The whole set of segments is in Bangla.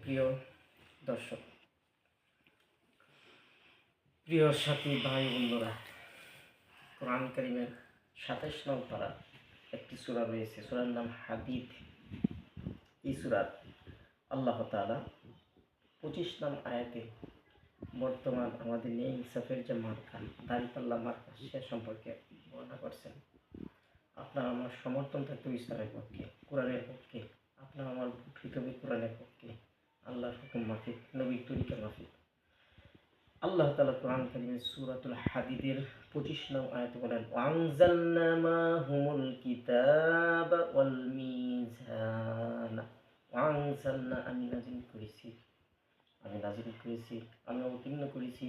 প্রিয় দর্শক, প্রিয় সাথী ভাই বন্ধুরা, কোরআন কারীমের ২৭ নং পারা একটি সূরা রয়েছে। সূরার নাম হাদীদ। এই সূরার আল্লাহ তাআলা ২৫ নং আয়াতে বর্তমান আমাদের ন্যায় ইনসাফের যে মার্কা, দাঁড়িপাল্লা মার্কা, সে সম্পর্কে বর্ণনা করছেন। আপনার আমার সমর্থন থাকতে ইসলামের পক্ষে, কোরআনের পক্ষে, আপনার আমার পৃথিবী কোরআনের পক্ষে, আল্লাহর হুকুম মাফিক, নবীর তরিকা মাফিক। আল্লাহ তাআলা কোরআন কারীমের সূরাতুল হাদীদের ২৫ নং আয়াতে বলেন, ওয়ানজালনা মাহুমুল কিতাবা ওয়াল মিজান। ওয়ানজালনা, আমি নাযিল করেছি, আমি অবতীর্ণ করেছি,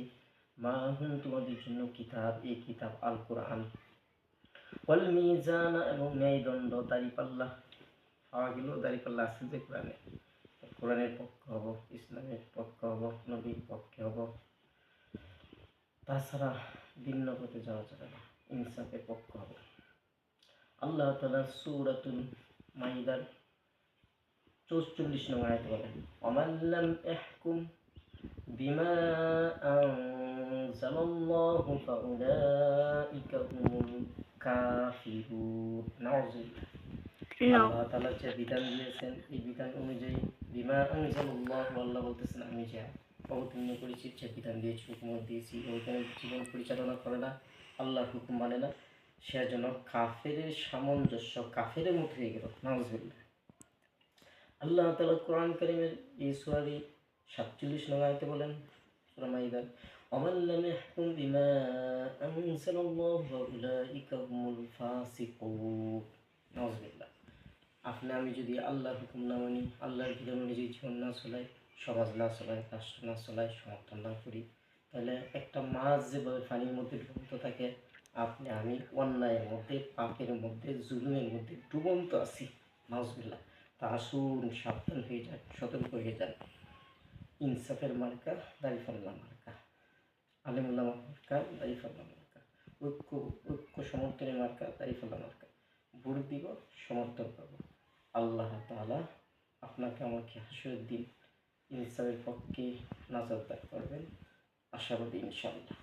মাহুম, তোমাদের জন্য, কিতাব, এই কিতাব আল কোরআন, ওয়াল মিজান, এবং ন্যায়দণ্ড, দাঁড়িপাল্লা। পাওয়া গেল দাঁড়িপাল্লা আছে যে কোরআনে, কোরআনের পক্ষে হব, ইসলামের পক্ষে হব, নবীর পক্ষে হব, তাছাড়া ভিন্ন পথে যাওয়া যাবে না, ইনসাফের পক্ষ হবে। আল্লাহ তাআলা সূরাতুল মাইদার ৪৪ নং আয়াতে বলেন, ওয়ামান লাম ইয়াহকুম বিমা আনজালাল্লাহু ফাউলাইকা হুমুল কাফিরুন। নাউযুবিল্লাহ। আল্লাহ তাআলা যে বিধান দিয়েছেন, এই বিধান অনুযায়ী, বিমা আনজালাল্লাহু, আল্লাহ বলতেছেন, আমি যা অবতীর্ণ করেছি, যে বিধান দিয়েছি, হুকুমত দিয়েছি, ওইখানে জীবন পরিচালনা করে না, আল্লাহর হুকুম মানে না, সে যেন কাফেরের সামঞ্জস্য, কাফেরের মতো হয়ে গেল। নাউযুবিল্লাহ। আল্লাহ তাআলা কোরআন কারীমের এই সূরারই ৪৭ নং আয়াতে বলেন, সূরা মাইদা, ওয়ামান লাম ইয়াহকুম বিমা আনজালাল্লাহু ফাউলাইকা হুমুল ফাসিকুন। নাউযুবিল্লাহ। আপনি আমি যদি আল্লাহর হুকুম না মানি, আল্লাহর বিধান অনুযায়ী জীবন না চলাই, সমাজ না চলাই, রাষ্ট্র না চলাই, সমর্থন না করি, তাহলে একটা মাছ যেভাবে পানির মধ্যে ডুবন্ত থাকে, আপনি আমি অন্যায়ের মধ্যে, পাপের মধ্যে, জুলুমের মধ্যে ডুবন্ত আছি। নাউযুবিল্লাহ। তা আসুন, সাবধান হয়ে যান, সতর্ক হয়ে যান। ইনসাফের মার্কা দাঁড়িপাল্লা মার্কা, আলেম ওলামা মার্কা দাঁড়িপাল্লা মার্কা, ঐক্য সমর্থনের মার্কা দাঁড়িপাল্লা মার্কা। ভোট দিব, সমর্থন করব। আল্লাহ তাআলা আপনাকে আমাকে হাসরের দিন ইনসাফের পক্ষে নাজাত দান করবেন, আশাবাদী ইনশাআল্লাহ।